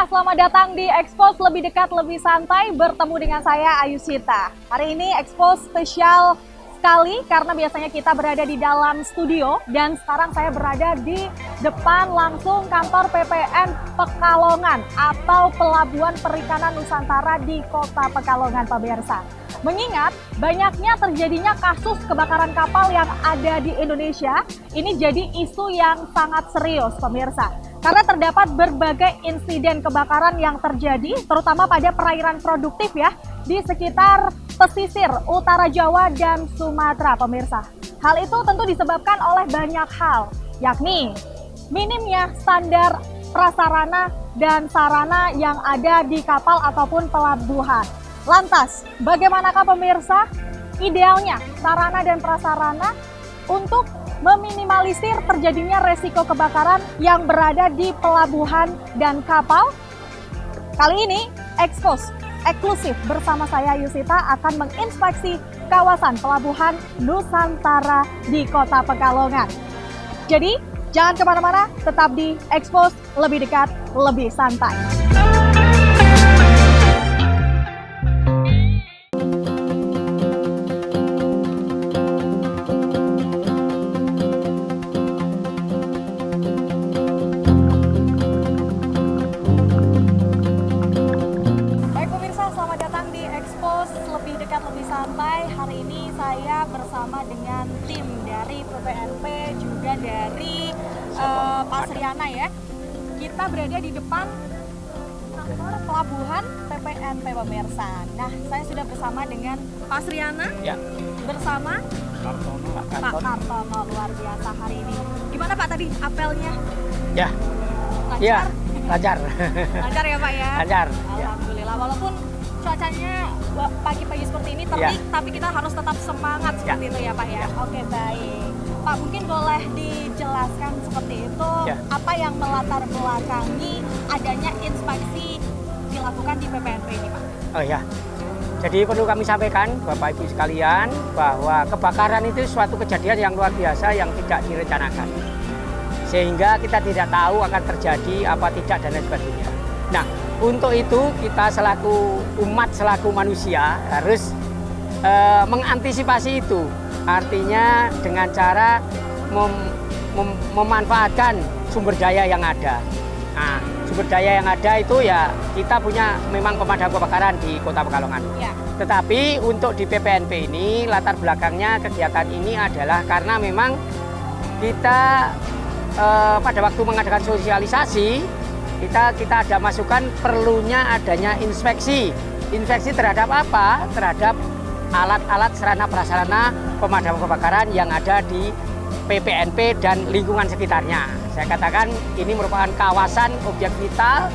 Pemirsa, selamat datang di Expose Lebih Dekat Lebih Santai, bertemu dengan saya Ayu Sita. Hari ini Expose spesial sekali karena biasanya kita berada di dalam studio dan sekarang saya berada di depan langsung kantor PPN Pekalongan atau Pelabuhan Perikanan Nusantara di Kota Pekalongan, pemirsa. Mengingat banyaknya terjadinya kasus kebakaran kapal yang ada di Indonesia, ini jadi isu yang sangat serius, pemirsa. Karena terdapat berbagai insiden kebakaran yang terjadi, terutama pada perairan produktif ya, di sekitar pesisir utara Jawa dan Sumatera, pemirsa. Hal itu tentu disebabkan oleh banyak hal, yakni minimnya standar prasarana dan sarana yang ada di kapal ataupun pelabuhan. Lantas, bagaimanakah pemirsa idealnya sarana dan prasarana untuk meminimalisir terjadinya resiko kebakaran yang berada di pelabuhan dan kapal? Kali ini, Expose eksklusif bersama saya Yusita akan menginspeksi kawasan pelabuhan Nusantara di Kota Pekalongan. Jadi, jangan kemana-mana, tetap di Expose Lebih Dekat, Lebih Santai. Hari ini saya bersama dengan tim dari PPNP juga dari Pak Sriana ya. Kita berada di depan kantor pelabuhan PPNP, pemirsa. Nah, saya sudah bersama dengan Pak Sriana ya. Bersama Pak Kartono, luar biasa hari ini. Gimana Pak tadi apelnya? Ya. Lancar? Ya, lancar. Lancar ya Pak ya? Lancar. Alhamdulillah, walaupun cuacanya pagi-pagi seperti ini terik, tapi kita harus tetap semangat seperti itu ya Pak ya. Oke, baik. Pak, mungkin boleh dijelaskan seperti itu, apa yang melatar belakangi adanya inspeksi dilakukan di PPNP ini Pak? Oh ya, jadi perlu kami sampaikan Bapak Ibu sekalian bahwa kebakaran itu suatu kejadian yang luar biasa yang tidak direncanakan. Sehingga kita tidak tahu akan terjadi apa tidak dan lain sebagainya. Nah, untuk itu kita selaku umat, selaku manusia harus mengantisipasi itu. Artinya dengan cara memanfaatkan sumber daya yang ada. Nah, sumber daya yang ada itu ya kita punya memang pemadam kebakaran di Kota Pekalongan. Ya. Tetapi untuk di PPNP ini latar belakangnya kegiatan ini adalah karena memang kita pada waktu mengadakan sosialisasi kita ada masukan perlunya adanya inspeksi terhadap apa? Terhadap alat-alat sarana prasarana pemadam kebakaran yang ada di PPNP dan lingkungan sekitarnya. Saya katakan ini merupakan kawasan objek vital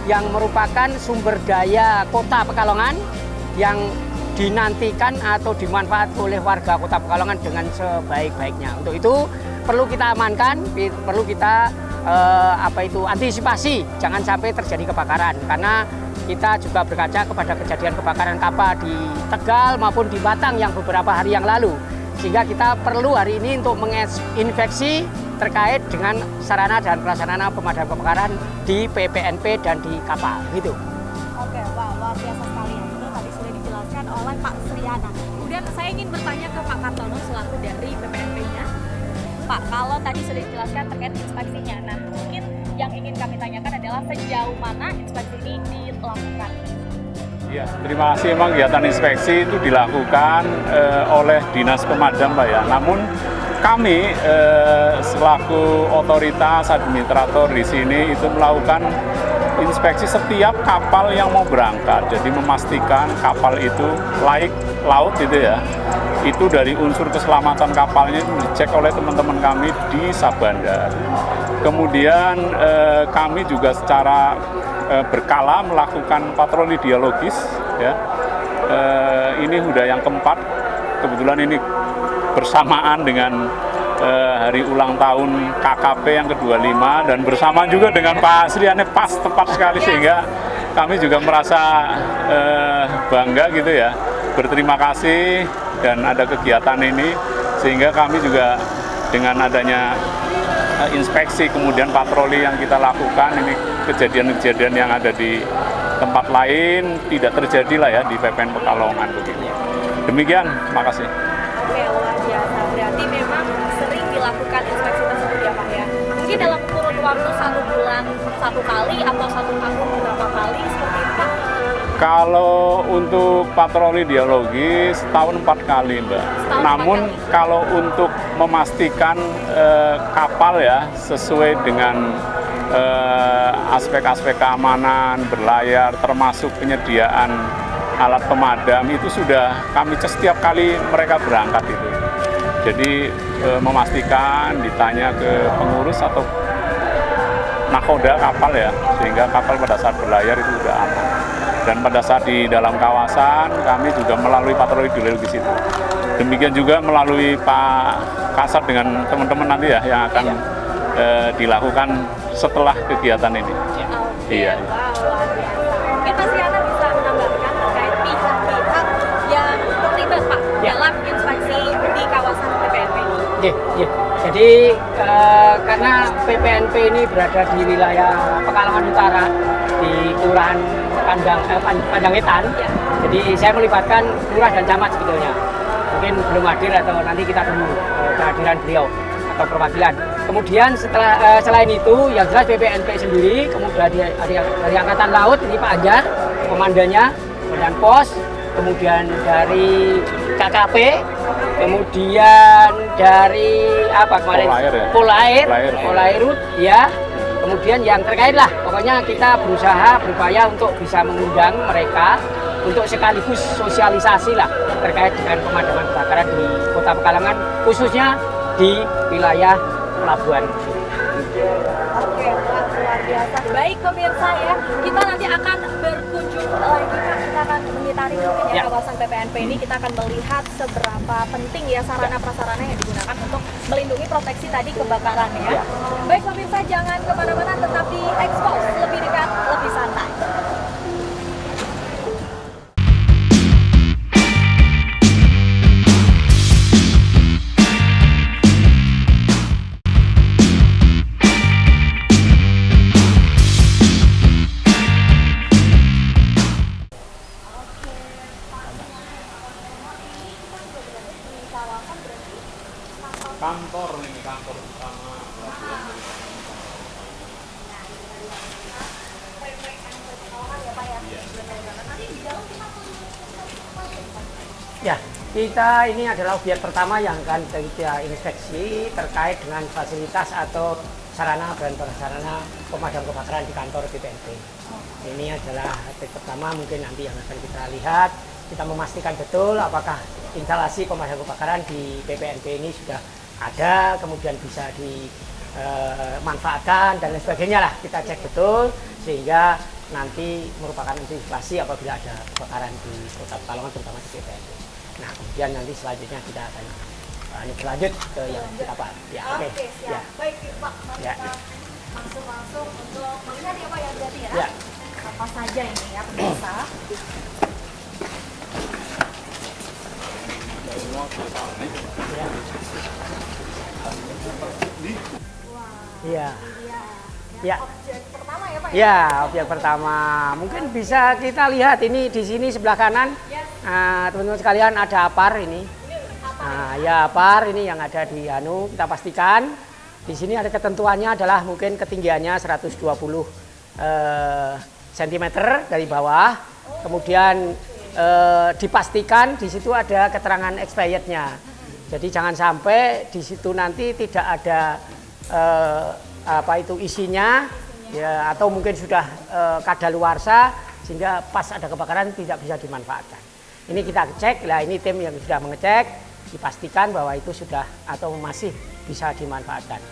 yang merupakan sumber daya Kota Pekalongan yang dinantikan atau dimanfaatkan oleh warga Kota Pekalongan dengan sebaik-baiknya. Untuk itu perlu kita amankan, perlu kita antisipasi jangan sampai terjadi kebakaran, karena kita juga berkaca kepada kejadian kebakaran kapal di Tegal maupun di Batang yang beberapa hari yang lalu, sehingga kita perlu hari ini untuk menginspeksi terkait dengan sarana dan prasarana pemadam kebakaran di PPNP dan di kapal gitu. Oke, wah, luar biasa sekali ya. Itu tadi sudah dijelaskan oleh Pak Sriana. Kemudian saya ingin bertanya ke Pak Kartono selaku dari PPNP-nya. Pak, kalau tadi sudah dijelaskan terkait inspeksinya, nah mungkin yang ingin kami tanyakan adalah sejauh mana inspeksi ini dilakukan? Ya, terima kasih. Memang kegiatan inspeksi itu dilakukan oleh Dinas Pemadam, Pak ya. Namun kami selaku otoritas administrator di sini itu melakukan inspeksi setiap kapal yang mau berangkat. Jadi memastikan kapal itu laik laut gitu ya. Itu dari unsur keselamatan kapalnya itu dicek oleh teman-teman kami di Sabandar. Kemudian kami juga secara berkala melakukan patroli dialogis ya. Ini sudah yang keempat, kebetulan ini bersamaan dengan hari ulang tahun KKP yang ke-25 dan bersama juga dengan Pak Sriana, pas tepat sekali sehingga kami juga merasa bangga gitu ya, berterima kasih dan ada kegiatan ini sehingga kami juga dengan adanya inspeksi kemudian patroli yang kita lakukan, ini kejadian-kejadian yang ada di tempat lain tidak terjadi lah ya di PPN Pekalongan begitu. Demikian, makasih. Oke, luar biasa. Berarti memang sering dilakukan inspeksi tersebut ya Pak ya? Mungkin dalam kurun waktu 1 bulan 1 kali atau 1 tahun beberapa kali seperti itu Pak? Kalau untuk patroli dialogi setahun 4 kali Mbak. Namun kalau untuk memastikan kapal ya sesuai dengan aspek-aspek keamanan, berlayar, termasuk penyediaan alat pemadam itu sudah kami cek setiap kali mereka berangkat itu. Jadi memastikan ditanya ke pengurus atau nakoda kapal ya, sehingga kapal pada saat berlayar itu sudah aman. Dan pada saat di dalam kawasan kami juga melalui patroli dialogis itu. Demikian juga melalui Pak Kasat dengan teman-teman nanti ya yang akan dilakukan setelah kegiatan ini. Iya. Wow, luar biasa. Mungkin Mas Yana bisa menambahkan terkait pihak-pihak yang terlibat Pak dalam inspeksi di kawasan PPNP ini. Jadi karena PPNP ini berada di wilayah Pekalongan Utara di Kelurahan Pandangwetan, jadi saya melibatkan lurah dan camat sebetulnya. Mungkin belum hadir atau nanti kita tunggu kehadiran beliau atau perwakilan. Kemudian selain itu, yang jelas PPNP sendiri, kemudian dari Angkatan Laut ini Pak Anjar, komandannya, komandan pos, kemudian dari KKP, kemudian dari apa kemarin? Polairut, ya. Kemudian yang terkait lah, pokoknya kita berusaha berupaya untuk bisa mengundang mereka untuk sekaligus sosialisasi lah terkait dengan pemadaman kebakaran di Kota Pekalongan, khususnya di wilayah pelabuhan. Oke, luar biasa. Baik pemirsa ya, kita nanti akan berkunjung lagi Pak. Kita akan mengitari mungkin ya kawasan PPNP ini. Kita akan melihat seberapa penting ya sarana-prasarana yang digunakan untuk melindungi proteksi tadi kebakaran ya. Baik pemirsa, jangan kemana-mana, tetap di Expose, lebih dekat, lebih santai. Kantor ini, kantor utama pelabuhan. Ya, kita ini adalah objek pertama yang akan kita inspeksi terkait dengan fasilitas atau sarana dan prasarana pemadam kebakaran di kantor PPNP. Ini adalah objek pertama, mungkin nanti yang akan kita lihat. Kita memastikan betul apakah instalasi pemadam kebakaran di PPNP ini sudah ada, kemudian bisa dimanfaatkan dan lain sebagainya lah. Kita cek betul sehingga nanti merupakan antisipasi apabila ada kebakaran di Kota Pekalongan, terutama di PPNP. Nah, kemudian nanti selanjutnya kita akan lanjut ke yang kita Pak. Ya, oke. Siap. Ya. Baik Pak, mari Ya. kita langsung untuk melihat ya Pak ya berarti ya. Ya. Apa saja ini ya pemirsa. Iya. Ya. Objek pertama ya Pak ya. Ya, objek pertama. Mungkin bisa kita lihat ini di sini sebelah kanan. Teman-teman sekalian ada APAR ini. Ya APAR ini yang ada di kita pastikan. Di sini ada ketentuannya adalah mungkin ketinggiannya 120 cm dari bawah. Kemudian dipastikan di situ ada keterangan expirednya. Jadi jangan sampai di situ nanti tidak ada isinya ya, atau mungkin sudah kadaluarsa sehingga pas ada kebakaran tidak bisa dimanfaatkan. Ini kita cek, lah ini tim yang sudah mengecek, dipastikan bahwa itu sudah atau masih bisa dimanfaatkan.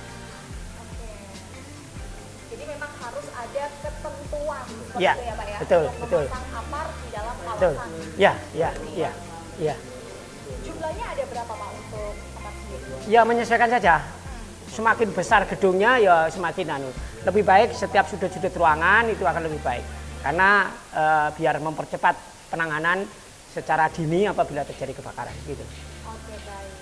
Jadi memang harus ada ketentuan seperti Ya, itu ya Pak ya. betul, untuk betul. memasang APAR di dalam Betul. kawasan. Ya. Jumlahnya ada berapa Pak untuk APAR sendiri? Ya menyesuaikan saja. Semakin besar gedungnya ya semakin lebih baik. Setiap sudut-sudut ruangan itu akan lebih baik karena biar mempercepat penanganan secara dini apabila terjadi kebakaran gitu. Oke, baik.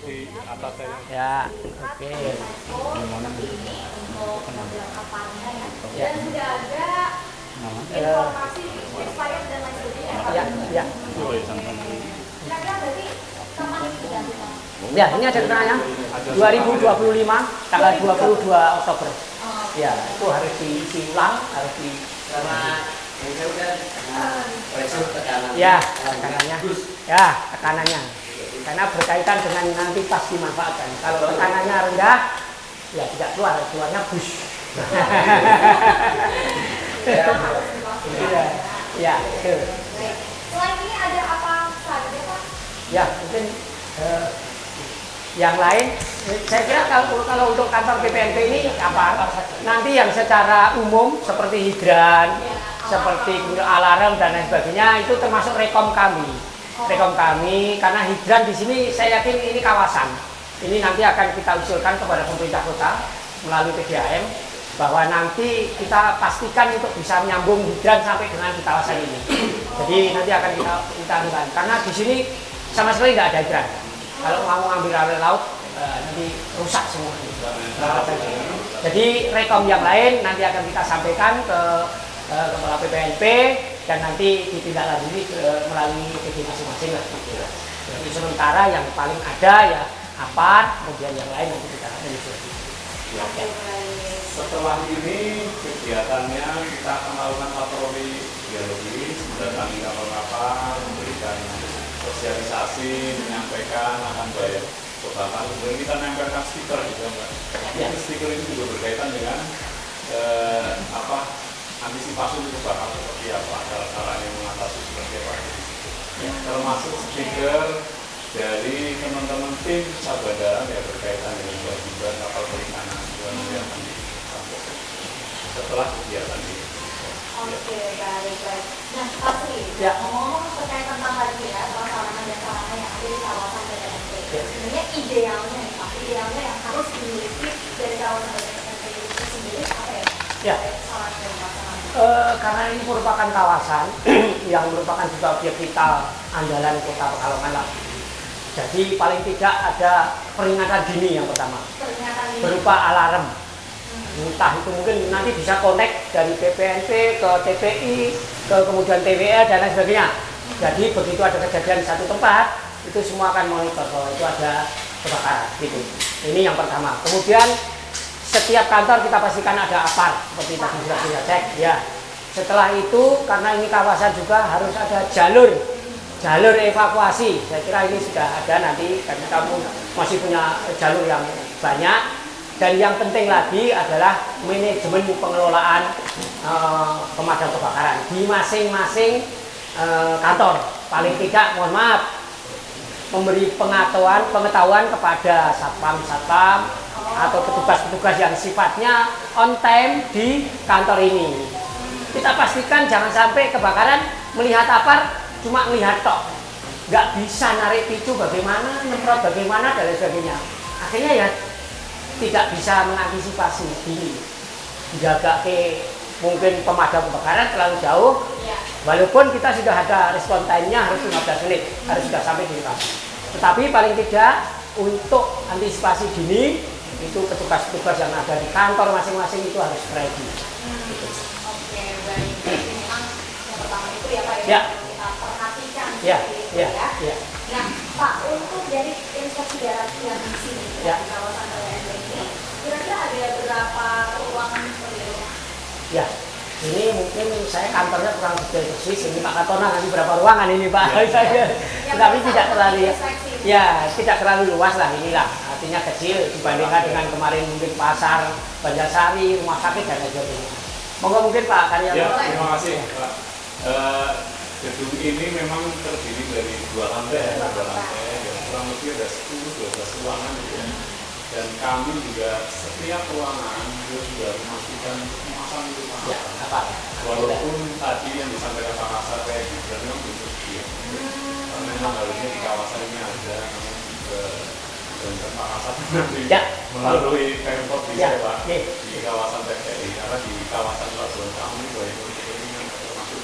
Di atas saya. Ya, oke. Dan sudah ada informasi expired dan lain sebagainya. Ya, ya. Kira-kira berarti kapan ini diganti? Ya, ini ada keterangannya 2025 tanggal 22 Oktober. Ya, itu harus diisi ulang, harus di ya, tekanannya. Ya, tekanannya. Karena berkaitan dengan nanti pas dimanfaatkan. Kalau tekanannya rendah, ya tidak keluar, keluarnya bus. Ya, betul. Selain ini ada apa saja, Pak? Ya, mungkin yang lain, saya kira kalau untuk kantor BPNP ini apa? Nanti yang secara umum seperti hidran, seperti alarm dan lain sebagainya itu termasuk rekom kami. Rekom kami karena hidran di sini saya yakin ini kawasan. Ini nanti akan kita usulkan kepada pemerintah kota melalui PDAM bahwa nanti kita pastikan untuk bisa menyambung hidran sampai dengan di kawasan ini. Jadi nanti akan kita lakukan karena di sini sama sekali tidak ada hidran. Kalau mau ngambil air laut nanti rusak semua. Jadi rekom yang lain nanti akan kita sampaikan ke kepala PPNP dan nanti ditindaklanjuti melalui PD masing-masing lah. Jadi sementara yang paling ada ya apart, kemudian yang lain nanti kita menyusul. Setelah ini kegiatannya kita akan melakukan patroli biologis, mendatangi kapal-kapal, memberikan sosialisasi, menyampaikan akan bayar kebakaran. Kemudian kita nempelkan stiker juga, Mbak. Itu stiker itu juga berkaitan dengan antisipasi untuk kebakaran seperti apa, cara-caranya mengatasi seperti apa. Termasuk stiker dari teman-teman tim Sabada yang berkaitan dengan kewajiban kapal perikanan yang akan disampaikan setelah kegiatan ini. Oke, baik. Nah, Pak Sri, ngomong terkait tentang tadi ya, sarana dan sarana yang ada di kawasan BPNP. Sebenarnya idealnya nih Pak, idealnya yang harus dimiliki dari kawasan BPNP itu sendiri apa ya? Ya. Sarana dan sarana. Karena ini merupakan kawasan yang merupakan juga objek vital andalan Kota Pekalongan lah. Jadi paling tidak ada peringatan dini yang pertama, berupa alarm. Entah itu mungkin nanti bisa connect dari BPNP ke TPI, ke kemudian TWL dan lain sebagainya. Jadi begitu ada kejadian di satu tempat, itu semua akan monitor bahwa itu ada kebakaran. Gitu. Ini yang pertama. Kemudian setiap kantor kita pastikan ada apar seperti tadi sudah kita cek. Ya. Setelah itu karena ini kawasan juga harus ada jalur evakuasi. Saya kira ini sudah ada nanti dan kita masih punya jalur yang banyak. Dan yang penting lagi adalah manajemen pengelolaan pemadam kebakaran di masing-masing kantor. Paling tidak, mohon maaf, memberi pengetahuan kepada satpam atau petugas-petugas yang sifatnya on time di kantor ini. Kita pastikan jangan sampai kebakaran melihat apar cuma melihat tok, nggak bisa narik picu bagaimana, nyemprot bagaimana dan lain sebagainya. Akhirnya ya tidak bisa mengantisipasi dini, jaga ke mungkin pemadam kebakaran terlalu jauh, walaupun kita sudah ada respon time-nya harus 15 menit, harus sudah sampai di lokasi. Tetapi paling tidak untuk antisipasi dini itu petugas-petugas yang ada di kantor masing-masing itu harus ready. Oke, baik. Memang yang pertama itu ya Pak Ya. Kita perhatikan. Ya. Nah, Pak, untuk dari inspeksi darat yang di sini di kawasan BPNP ini, kira-kira ada berapa ruangan seperti itu? Ya, ini mungkin saya kantornya kurang detail persis. Ini Pak Katona nanti berapa ruangan ini Pak? Tapi tidak terlalu tidak terlalu luas lah inilah. Artinya kecil dibandingkan dengan kemarin mungkin pasar Banjarsari, rumah sakit dan lain sebagainya. Monggo mungkin Pak Karyawan. Ya, terima kasih Pak. Gedung ini memang terdiri dari 2 lantai, dan kurang lebih ada 10-12 ruangan gitu ya. Dan kami juga setiap ruangan itu sudah memastikan memasang itu Pak. Walaupun tadi yang disampaikan Pak Kasar kayak gitu, memang belum tersedia. Karena memang harusnya di kawasan ini ada, namun dan Pak Kasar nanti melalui Pemkot bisa Pak di kawasan TPI, karena di kawasan pelabuhan kami banyak kepentingan termasuk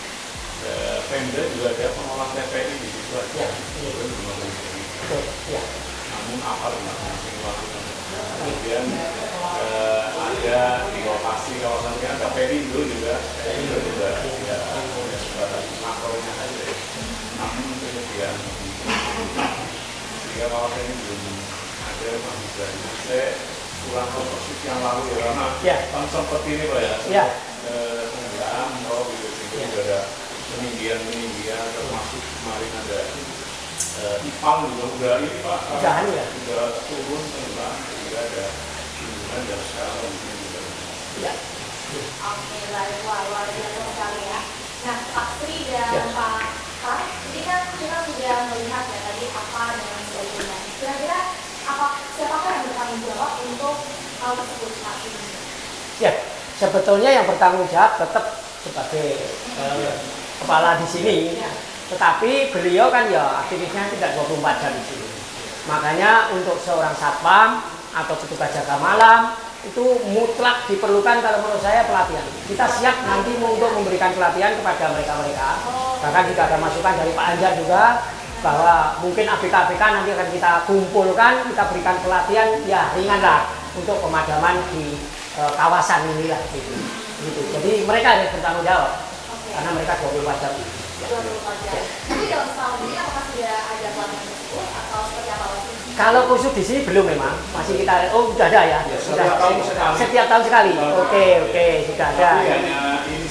Pemda juga ada pengolah TPI di situ aja. umum apa masing-masing bangunan. Kemudian ada di lokasi kawasan ini ada perindo juga ya sebatas makronya saja. Namun kemudian sehingga kawasan ini belum ada masih banyak. Saya kurang tahu persis yang lalu ya karena kan seperti ini Pak ya. Penggunaan kalau juga ada peninggian termasuk kemarin ada IPAL juga udah ini Pak. Udah turun tenggelam sehingga ada hubungan dan sekarang juga. Ya. Oke, baik, luar biasa sekali ya. Nah, Pak Sri dan Pak Pras, ini kan kita sudah melihat ya tadi apa dan sebagainya. Kira-kira siapakah yang bertanggung jawab untuk hal tersebut Pak Sri? Ya, sebetulnya yang bertanggung jawab tetap sebagai kepala di sini. Tetapi beliau kan ya aktivisnya tidak 24 jam di sini. Makanya untuk seorang satpam atau petugas jaga malam itu mutlak diperlukan kalau menurut saya pelatihan. Kita siap nanti untuk memberikan pelatihan kepada mereka-mereka. Bahkan jika ada masukan dari Pak Anjar juga bahwa mungkin ABK-ABK nanti akan kita kumpulkan, kita berikan pelatihan ya ringan lah untuk pemadaman di kawasan inilah gitu. Jadi mereka yang bertanggung jawab karena mereka 24 jam. 24 jam. Tapi dalam setahun ini apakah sudah ada pelatihan tersebut atau seperti apa lagi? Kalau khusus di sini belum memang, masih kita sudah ada ya. Setiap tahun sekali. Oke, sudah ada.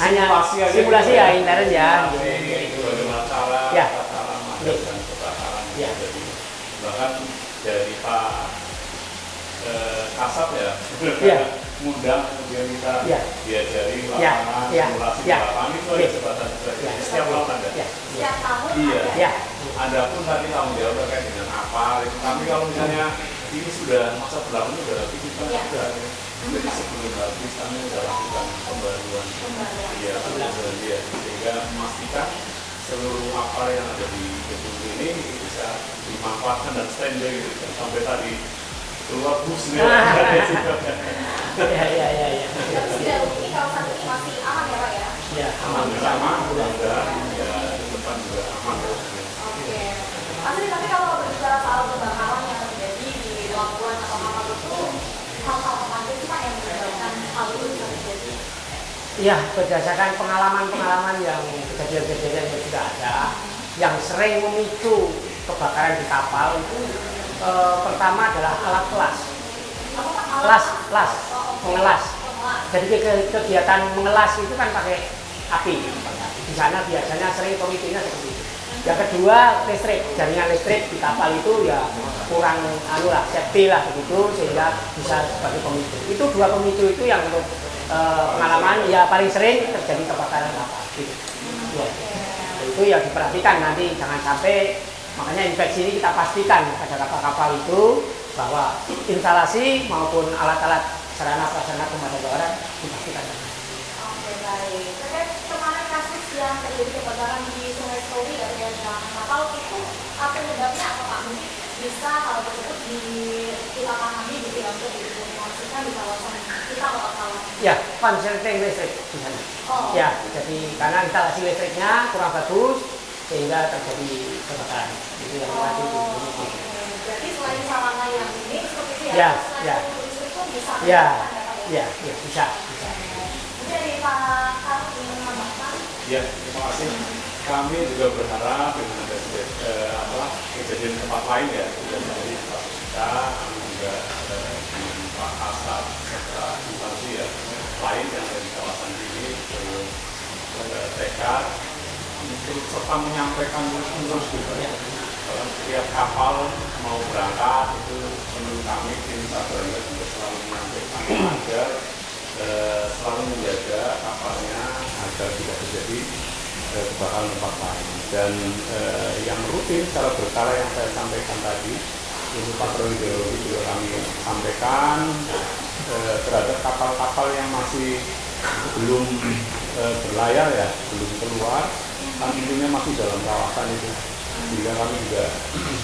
Hanya simulasi ya intern ya. Ya. Bahkan dari Pak Kasat ya. Mudah kemudian kita diajari lapangan simulasi di lapangan itu ada sebatas setiap tahun ada. Setiap tahun Iya. Ada pun tadi tanggung jawab terkait dengan apa. Tapi kalau misalnya ini sudah masa berlaku sudah habis kita sudah. Jadi sebelum habis kami sudah lakukan pembaruan. Iya, sehingga memastikan seluruh apa yang ada di gedung ini bisa dimanfaatkan dan standby gitu. Sampai tadi keluar busnya. Iya. Sejauh ini kawasan ini masih aman ya Pak ya? Ya, aman. Ya, depan juga aman. Oke. Asli, tapi kalau berbicara soal kebakaran yang terjadi di pelabuhan atau kapal itu, hal-hal apa aja sih Pak yang menyebabkan hal itu bisa terjadi? Iya, berdasarkan pengalaman yang kejadian-kejadian yang sudah ada, yang sering memicu kebakaran di kapal itu pertama adalah alat kelas. Mengelas. Jadi kegiatan mengelas itu kan pakai api. Di sana biasanya sering pemicunya seperti itu. Yang kedua, listrik, jaringan listrik di kapal itu ya kurang safety lah begitu sehingga bisa sebagai pemicu. Itu dua pemicu itu yang untuk pengalaman ya paling sering terjadi kebakaran kapal. Gitu. Ya. Itu ya diperhatikan nanti jangan sampai, makanya infeksi ini kita pastikan pada kapal-kapal itu bahwa instalasi maupun alat-alat sarana prasarana pemadam kebakaran dipastikan. Oke, baik. Terkait kemarin kasus yang terjadi kebakaran di Sungai Story dari jalan kapal itu apa penyebabnya apa Pak? Mungkin bisa hal tersebut kita pahami untuk diinformasikan di kawasan kita atau kawasan. Ya, konsleting listrik di sana. Ya, jadi karena instalasi listriknya kurang bagus sehingga terjadi kebakaran. Itu yang tadi. Berarti selain sarana yang ini seperti itu ya. Listrik pun bisa. Ya, bisa. Mungkin dari Pak Kar ingin menambahkan? Ya, terima kasih. Kami juga berharap dengan ada kejadian tempat lain ya, dari Pak kita, kami juga dengan Pak Kasat serta instansi ya lain yang ada di kawasan ini tekad untuk serta menyampaikan terus juga ya. Dalam setiap kapal mau berangkat itu menurut kami tim Sabara juga selalu menyampaikan agar selalu menjaga kapalnya agar tidak terjadi kebakaran tempat lain. Dan yang rutin secara berkala yang saya sampaikan tadi, untuk patroli geologi juga kami sampaikan terhadap kapal-kapal yang masih belum berlayar ya, belum keluar, kan tentunya masih dalam kawasan itu. Sehingga kami juga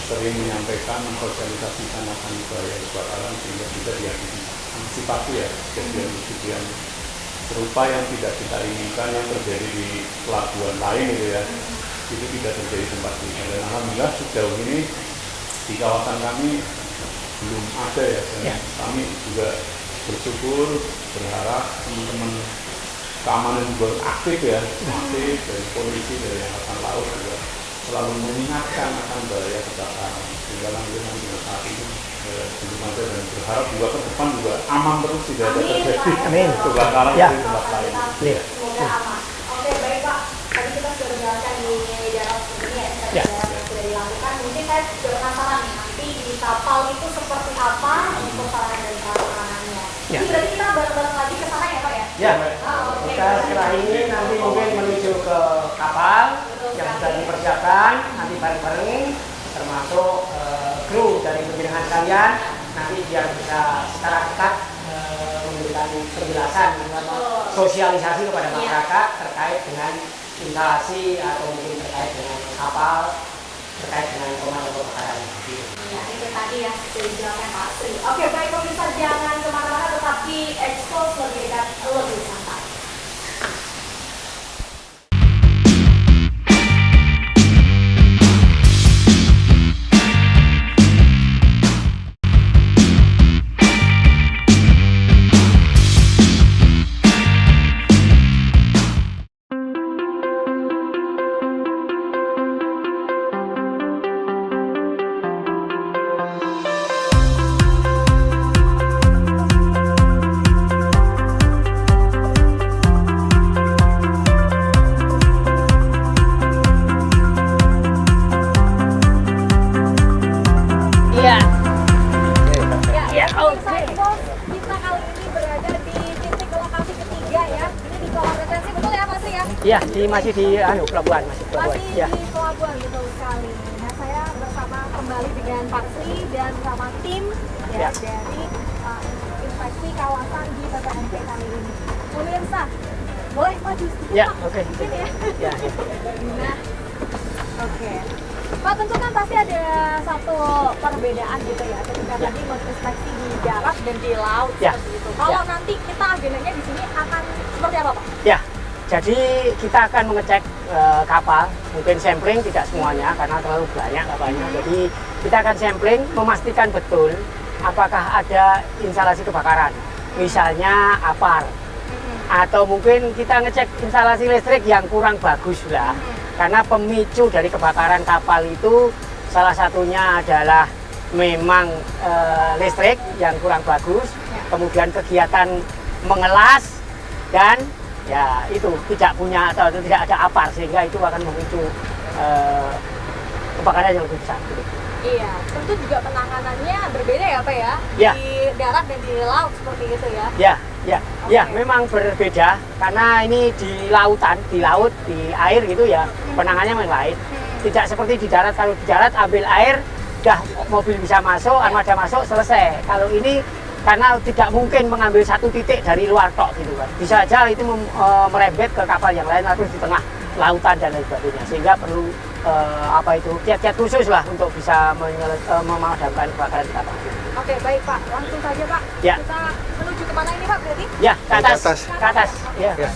sering menyampaikan, mensosialisasikan akan bahaya kebakaran sehingga bisa diantisipasi ya kejadian-kejadian serupa yang tidak kita inginkan yang terjadi di pelabuhan lain gitu ya, itu tidak terjadi tempat ini. Dan alhamdulillah sejauh ini di kawasan kami belum ada ya. Dan kami juga bersyukur, berharap teman-teman keamanan juga aktif ya, aktif dari polisi, dari angkatan laut juga selalu mengingatkan akan bahaya kebakaran. Sehingga alhamdulillah dengan saat ini belum ada, dan berharap juga ke depan juga aman terus, tidak ada terjadi kebakaran di tempat lain. Semoga aman. Oke, baik Pak. Tadi kita sudah menjelaskan di dalam ini ya, yang sudah dilakukan. Mungkin saya juga penasaran nih, nanti di kapal itu seperti apa untuk sarana dan prasarananya. Jadi berarti kita bareng-bareng lagi ke sana ya Pak ya? Ya, kita setelah ini nanti mungkin menuju ke kapal yang sudah dipersiapkan, nanti bareng-bareng, termasuk kru dari penjaringan kalian, nanti biar bisa secara dekat memberikan penjelasan, sosialisasi kepada masyarakat terkait dengan instalasi atau mungkin terkait dengan kapal, terkait dengan komando kebakaran. Ya, itu tadi ya, sudah dijelaskan Pak Sri. Oke, baik pemirsa, jangan kemana-mana, tetap di Expose lebih dekat, lebih santai. Kita kali ini berada di titik lokasi ketiga ya. Ini di kolam retensi, betul ya Pak Sri ya? Iya, masih di pelabuhan, masih pelabuhan. Masih di pelabuhan, betul sekali. Nah, saya bersama kembali dengan Pak Sri dan sama tim ya, dari inspeksi kawasan di PPNP kali ini. Pemirsa, boleh maju sedikit Ya, Pak? oke. Sini ya. Ya. Nah, oke. Pak, tentu kan pasti ada satu perbedaan gitu ya ketika tadi menginspeksi di darat dan di laut seperti itu. Kalau nanti kita agendanya di sini akan seperti apa Pak? Ya, jadi kita akan mengecek kapal, mungkin sampling, tidak semuanya karena terlalu banyak kapalnya. Jadi kita akan sampling, memastikan betul apakah ada instalasi kebakaran, misalnya APAR, atau mungkin kita ngecek instalasi listrik yang kurang bagus lah. Karena pemicu dari kebakaran kapal itu salah satunya adalah memang listrik yang kurang bagus, kemudian kegiatan mengelas, dan ya itu tidak punya atau tidak ada APAR, sehingga itu akan memicu kebakaran yang lebih besar. Iya, tentu juga penanganannya berbeda ya Pak ya, di darat dan di laut seperti itu ya? Ya, memang berbeda karena ini di lautan, di laut, di air gitu ya, penanganannya memang lain. Tidak seperti di darat, kalau di darat ambil air, udah mobil bisa masuk, armada masuk, selesai. Kalau ini karena tidak mungkin mengambil satu titik dari luar tok gitu kan. Bisa aja itu merembet ke kapal yang lain atau di tengah lautan dan lain sebagainya, sehingga perlu kiat-kiat khusus lah untuk bisa memadamkan kebakaran di kapal. Oke, baik Pak, langsung saja Pak. Ya. Kita menuju kemana ini Pak berarti? Ya, ke atas. Ke atas. Ya. Ya.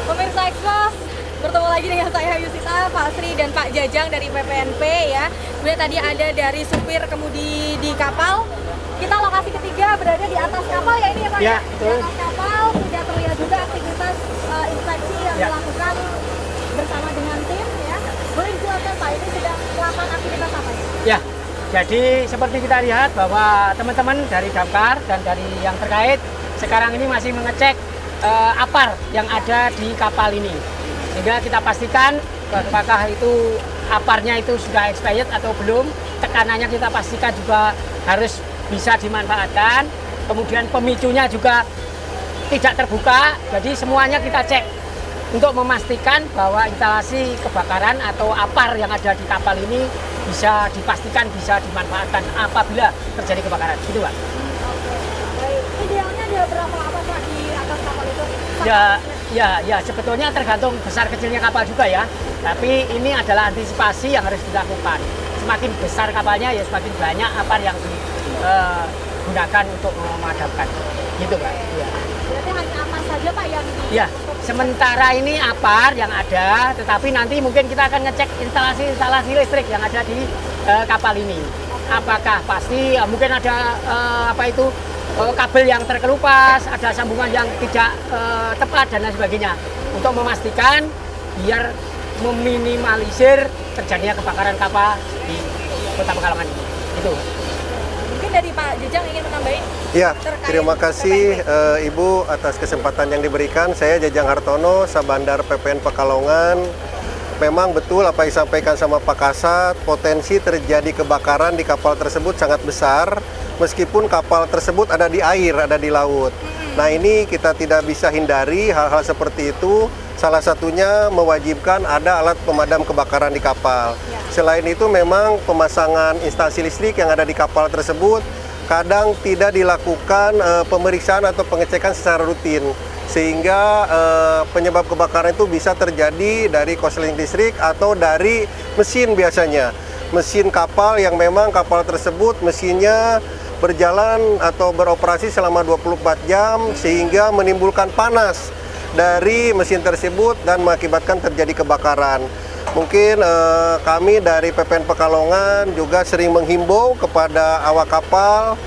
Pemirsa Expose, bertemu lagi dengan saya Yusita, Pak Sri dan Pak Jajang dari PPNP ya. Kemudian tadi ada dari supir kemudi di kapal. Kita lokasi ketiga berada di atas kapal ya ini ya Pak? Ya, di atas kapal sudah terlihat juga aktivitas inspeksi yang dilakukan bersama dengan tim ya. Boleh dijelaskan Pak, ini sedang melakukan aktivitas apa ya? Ya, jadi seperti kita lihat bahwa teman-teman dari Damkar dan dari yang terkait sekarang ini masih mengecek APAR yang ada di kapal ini, sehingga kita pastikan apakah itu APAR-nya itu sudah expired atau belum. Tekanannya kita pastikan juga harus bisa dimanfaatkan, kemudian pemicunya juga tidak terbuka. Jadi semuanya kita cek untuk memastikan bahwa instalasi kebakaran atau APAR yang ada di kapal ini bisa dipastikan bisa dimanfaatkan apabila terjadi kebakaran. Gitu Pak. Baik, idealnya ada berapa apa Pak di atas kapal itu? Ya, sebetulnya tergantung besar kecilnya kapal juga ya. Tapi ini adalah antisipasi yang harus dilakukan. Semakin besar kapalnya ya semakin banyak APAR yang digunakan untuk memadamkan. Gitu Pak. Ya. Berarti hanya apa saja Pak yang Ya, sementara ini APAR yang ada, tetapi nanti mungkin kita akan ngecek instalasi listrik yang ada di kapal ini. Apakah pasti mungkin ada kabel yang terkelupas, ada sambungan yang tidak tepat dan lain sebagainya. Untuk memastikan biar meminimalisir terjadinya kebakaran kapal di Kota Pekalongan ini. Itu. mungkin dari Pak Jejang ingin menambahin? Ya, Terkait terima kasih PPNP. Ibu atas kesempatan yang diberikan. Saya Jejang Hartono, Sabandar PPN Pekalongan. Memang betul apa yang disampaikan sama Pak Kasat, potensi terjadi kebakaran di kapal tersebut sangat besar, meskipun kapal tersebut ada di air, ada di laut. Nah ini kita tidak bisa hindari hal-hal seperti itu, salah satunya mewajibkan ada alat pemadam kebakaran di kapal. Selain itu memang pemasangan instansi listrik yang ada di kapal tersebut kadang tidak dilakukan pemeriksaan atau pengecekan secara rutin. Sehingga penyebab kebakaran itu bisa terjadi dari korsleting listrik atau dari mesin biasanya. Mesin kapal yang memang kapal tersebut mesinnya berjalan atau beroperasi selama 24 jam sehingga menimbulkan panas dari mesin tersebut dan mengakibatkan terjadi kebakaran. Mungkin kami dari PPN Pekalongan juga sering menghimbau kepada awak kapal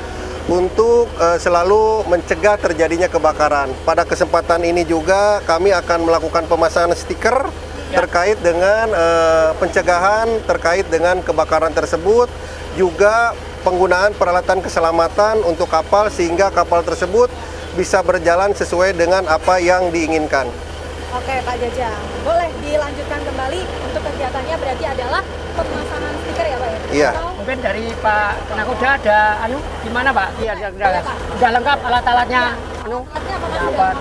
untuk selalu mencegah terjadinya kebakaran. Pada kesempatan ini juga kami akan melakukan pemasangan stiker terkait dengan pencegahan terkait dengan kebakaran tersebut, juga penggunaan peralatan keselamatan untuk kapal sehingga kapal tersebut bisa berjalan sesuai dengan apa yang diinginkan. Oke Pak Jajang, boleh dilanjutkan kembali untuk kegiatannya berarti adalah pemasangan stiker ya Pak ya? Iya. Mungkin dari Pak Nakoda ada gimana Pak? Iya, udah lengkap alat-alatnya. Alatnya apakah Ya, sudah? Pak.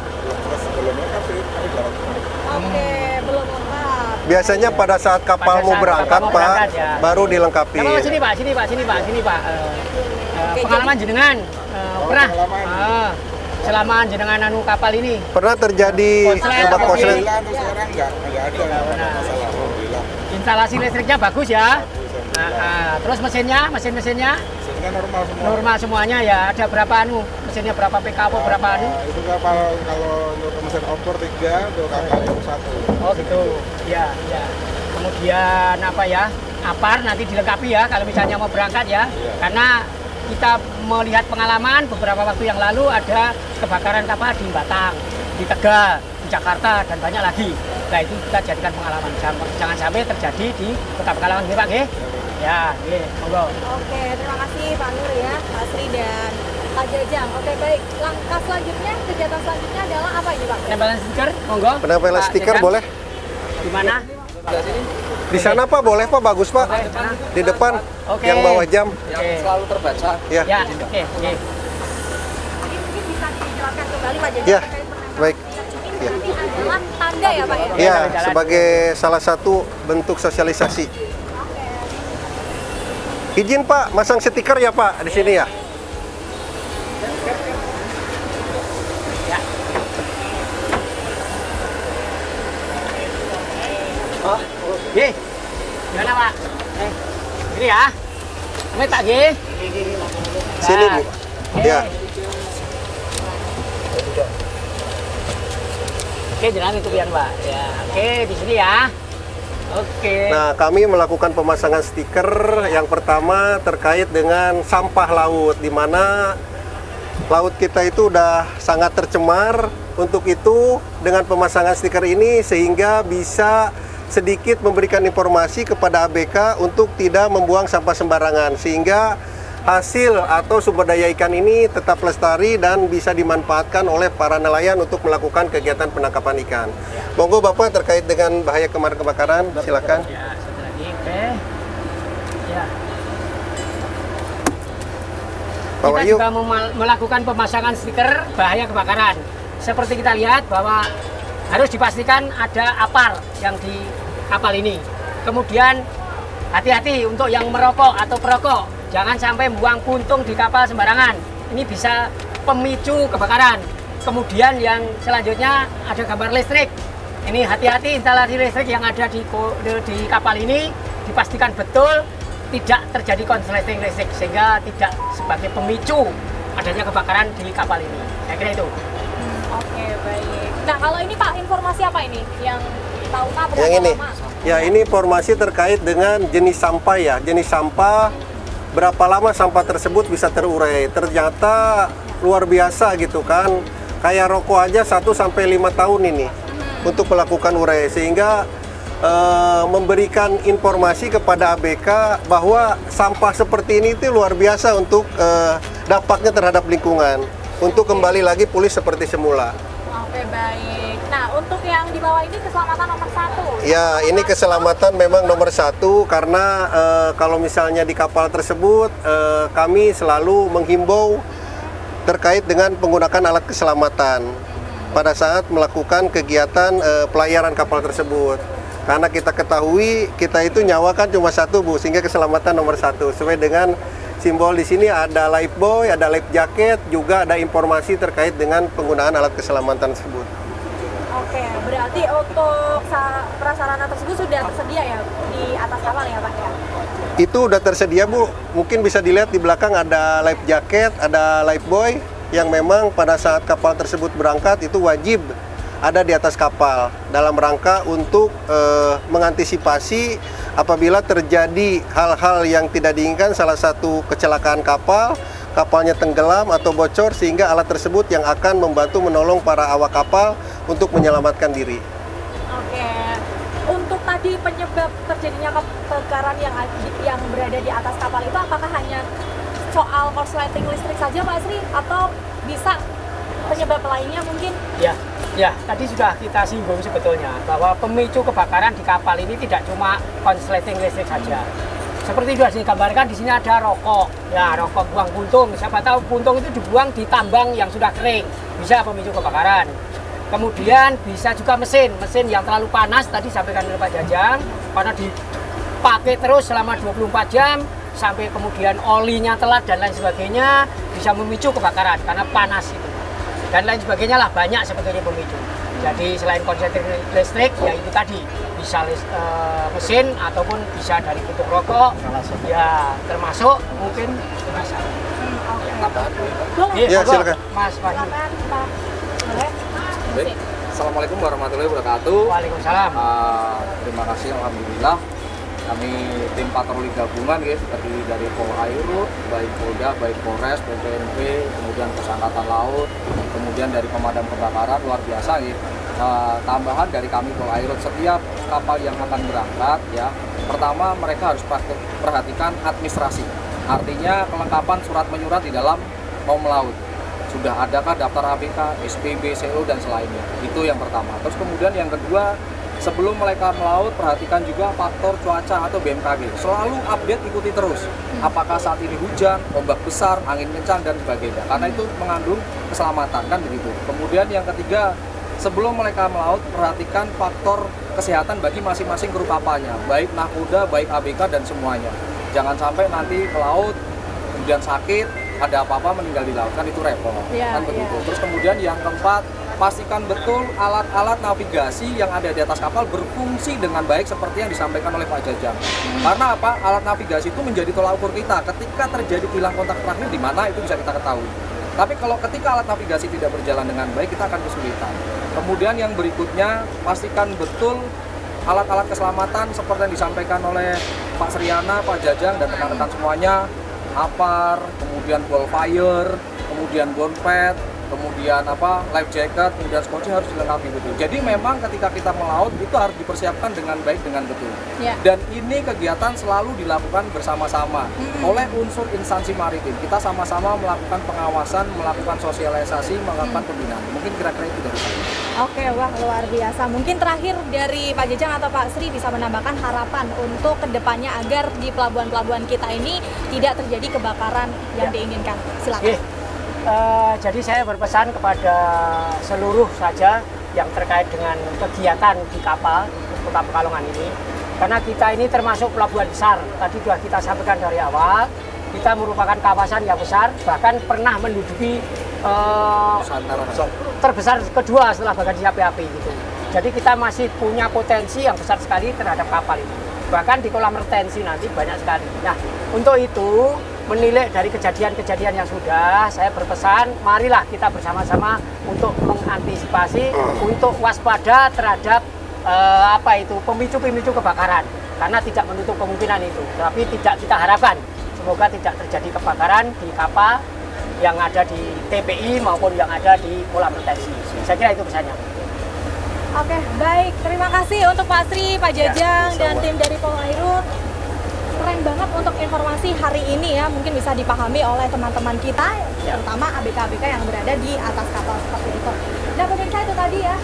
Oke, belum lengkap. Biasanya pada saat kapal Pada mau saat berangkat kapal mau Pak, berangkat, ya. baru dilengkapi. Kalau sini Pak. Pengalaman jenengan pernah selama jenengan kapal ini Pernah terjadi Konslet, kebakaran? Sekarang nggak ada masalah, alhamdulillah. instalasi listriknya bagus ya. Terus mesinnya Mesinnya normal semua. normal semuanya ya. Ada berapa mesinnya berapa PK berapa Itu kapal kalau untuk mesin opor 3, untuk kapal itu 1. Oh gitu. Ya. Kemudian APAR nanti dilengkapi ya kalau misalnya mau berangkat ya. Karena kita melihat pengalaman beberapa waktu yang lalu ada kebakaran kapal di Batang, di Tegal, di Jakarta dan banyak lagi. Nah itu kita jadikan pengalaman. Jangan sampai terjadi di Kota Pekalongan, Pak nggih. Ya, nggih, monggo. Oke, terima kasih Pak Nur ya, Pak Sri dan Pak Jajang. Oke baik, langkah selanjutnya, kegiatan selanjutnya adalah apa ini Pak? Penempelan stiker, monggo. Penempelan Pak stiker Jajang. boleh? Di mana? Di sana Pak, boleh Pak, bagus Pak. Di depan, Oke. yang bawa jam. Oke. Selalu terbaca. Ya, Ya, oke. Ini mungkin bisa dijelaskan kembali Pak Jajang ya, terkait penempelan. baik. Ini nanti adalah tanda ya Pak ya? Ya, sebagai salah satu bentuk sosialisasi. Izin Pak, masang stiker ya Pak di sini ya. Nggih. Gimana Pak? Ini ya. Kami tak nggih. Sini Bu. Ya. Oke, jangan itu pian Pak. Ya, oke di sini ya. Oke. Nah, kami melakukan pemasangan stiker yang pertama terkait dengan sampah laut, di mana laut kita itu udah sangat tercemar. Untuk itu, dengan pemasangan stiker ini sehingga bisa sedikit memberikan informasi kepada ABK untuk tidak membuang sampah sembarangan, sehingga hasil atau sumber daya ikan ini tetap lestari dan bisa dimanfaatkan oleh para nelayan untuk melakukan kegiatan penangkapan ikan. Monggo Bapak terkait dengan bahaya kebakaran, silakan. Ya, satu lagi. Oke. Ya. Pak Kita Wahyu. juga melakukan pemasangan stiker bahaya kebakaran. Seperti kita lihat bahwa harus dipastikan ada APAR yang di kapal ini. Kemudian hati-hati untuk yang merokok atau perokok. Jangan sampai buang puntung di kapal sembarangan. Ini bisa pemicu kebakaran. Kemudian yang selanjutnya ada gambar listrik. Ini hati-hati instalasi listrik yang ada di kapal ini dipastikan betul tidak terjadi konsleting listrik sehingga tidak sebagai pemicu adanya kebakaran di kapal ini. Saya kira itu. Oke, baik. Nah, kalau ini Pak, informasi apa ini yang tahu Kak berapa Yang ini, lama? ya ini informasi terkait dengan jenis sampah ya. Jenis sampah, berapa lama sampah tersebut bisa terurai. Ternyata luar biasa gitu kan. Kayak rokok aja 1-5 tahun ini untuk melakukan urai. Sehingga memberikan informasi kepada ABK bahwa sampah seperti ini itu luar biasa untuk dampaknya terhadap lingkungan. Untuk kembali lagi pulih seperti semula. Oke, baik. Nah, untuk yang di bawah ini keselamatan nomor 1. Ya, ini keselamatan memang nomor 1 karena kalau misalnya di kapal tersebut kami selalu menghimbau terkait dengan penggunaan alat keselamatan pada saat melakukan kegiatan pelayaran kapal tersebut. Karena kita ketahui kita itu nyawa kan cuma 1 Bu, sehingga keselamatan nomor 1. Sesuai dengan simbol di sini ada life buoy, ada life jacket, juga ada informasi terkait dengan penggunaan alat keselamatan tersebut. Oke, berarti untuk prasarana tersebut sudah tersedia ya di atas kapal ya Pak ya? Itu udah tersedia Bu, mungkin bisa dilihat di belakang ada life jacket, ada life buoy yang memang pada saat kapal tersebut berangkat itu wajib ada di atas kapal dalam rangka untuk mengantisipasi apabila terjadi hal-hal yang tidak diinginkan, salah satu kecelakaan kapal, kapalnya tenggelam atau bocor sehingga alat tersebut yang akan membantu menolong para awak kapal untuk menyelamatkan diri. Oke. Untuk tadi penyebab terjadinya kebakaran yang berada di atas kapal itu apakah hanya soal korsleting listrik saja Pak Sri atau bisa penyebab lainnya mungkin? Ya, tadi sudah kita singgung sebetulnya bahwa pemicu kebakaran di kapal ini tidak cuma konsleting listrik saja. Seperti sudah digambarkan di sini ada rokok, ya rokok buang puntung. Siapa tahu puntung itu dibuang di tambang yang sudah kering, bisa pemicu kebakaran. Kemudian bisa juga mesin yang terlalu panas tadi sampaikan oleh Pak Jajang, karena dipakai terus selama 24 jam sampai kemudian olinya telat dan lain sebagainya bisa memicu kebakaran karena panas itu. Dan lain sebagainya lah, banyak sebetulnya pemicu. Jadi selain konsleting listrik, ya itu tadi bisa mesin ataupun bisa dari puntung rokok, ya termasuk mungkin bisa. Ya, silakan. Mas Wahyu. Silakan Pak. Boleh? Baik. Assalamualaikum warahmatullahi wabarakatuh. Waalaikumsalam. Terima kasih, alhamdulillah. Kami tim patroli gabungan terdiri dari Polairut, baik Polda, baik Polres, BPNP, kemudian Pos Angkatan Laut, kemudian dari pemadam kebakaran, luar biasa tambahan dari kami Polairut, setiap kapal yang akan berangkat ya, pertama mereka harus perhatikan administrasi. Artinya kelengkapan surat menyurat di dalam mau melaut. Sudah adakah daftar ABK, SPB, CO dan selainnya. Itu yang pertama. Terus kemudian yang kedua, sebelum mereka melaut, perhatikan juga faktor cuaca atau BMKG. Selalu update, ikuti terus. Apakah saat ini hujan, ombak besar, angin kencang, dan sebagainya. Karena itu mengandung keselamatan, kan begitu. Kemudian yang ketiga, sebelum mereka melaut, perhatikan faktor kesehatan bagi masing-masing kru kapalnya. Baik nahkoda, baik ABK, dan semuanya. Jangan sampai nanti ke laut, kemudian sakit, ada apa-apa meninggal di laut, kan itu repot. Kan begitu. Terus kemudian yang keempat, pastikan betul alat-alat navigasi yang ada di atas kapal berfungsi dengan baik seperti yang disampaikan oleh Pak Jajang. Karena apa? Alat navigasi itu menjadi tolak ukur kita. Ketika terjadi hilang kontak terakhir di mana itu bisa kita ketahui. Tapi kalau ketika alat navigasi tidak berjalan dengan baik, kita akan kesulitan. Kemudian yang berikutnya, pastikan betul alat-alat keselamatan seperti yang disampaikan oleh Pak Sriana, Pak Jajang, dan rekan-rekan semuanya, APAR, kemudian ball fire, kemudian bonpad, kemudian life jacket, kemudian skoci harus dilengkapi betul. Jadi memang ketika kita melaut itu harus dipersiapkan dengan baik, dengan betul. Dan ini kegiatan selalu dilakukan bersama-sama oleh unsur instansi maritim. Kita sama-sama melakukan pengawasan, melakukan sosialisasi, melakukan pembinaan. Mungkin kira-kira itu dari saya. Oke, wah luar biasa. Mungkin terakhir dari Pak Jajang atau Pak Sri bisa menambahkan harapan untuk kedepannya agar di pelabuhan-pelabuhan kita ini tidak terjadi kebakaran yang diinginkan. Silakan. Jadi saya berpesan kepada seluruh saja yang terkait dengan kegiatan di kapal Kota Pekalongan ini, karena kita ini termasuk pelabuhan besar. Tadi sudah kita sampaikan dari awal, kita merupakan kawasan yang besar, bahkan pernah menduduki terbesar kedua setelah Bagasi PAP gitu. Jadi kita masih punya potensi yang besar sekali terhadap kapal ini. Bahkan di kolam retensi nanti banyak sekali. Nah, untuk itu menilik dari kejadian-kejadian yang sudah, saya berpesan, marilah kita bersama-sama untuk mengantisipasi, untuk waspada terhadap pemicu-pemicu kebakaran. Karena tidak menutup kemungkinan itu, tapi tidak kita harapkan. Semoga tidak terjadi kebakaran di kapal yang ada di TPI maupun yang ada di kolam retensi. Saya kira itu pesannya. Oke, baik. Terima kasih untuk Pak Sri, Pak Jajang, dan tim dari Polairut. Keren banget untuk informasi hari ini ya, mungkin bisa dipahami oleh teman-teman kita, terutama ABK-ABK yang berada di atas kapal seperti itu. Nah, pemirsa itu tadi ya,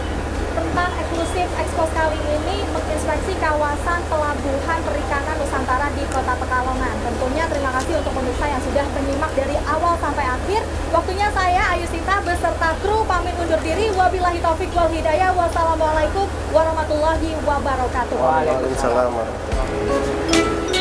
tentang eksklusif Expos kali ini menginspeksi kawasan pelabuhan perikanan Nusantara di Kota Pekalongan. Tentunya terima kasih untuk pemirsa yang sudah menyimak dari awal sampai akhir. Waktunya saya Ayu Sita beserta kru pamit undur diri. Wabillahi taufik wal hidayah. Wassalamualaikum warahmatullahi wabarakatuh. Waalaikumsalam warahmatullahi wabarakatuh.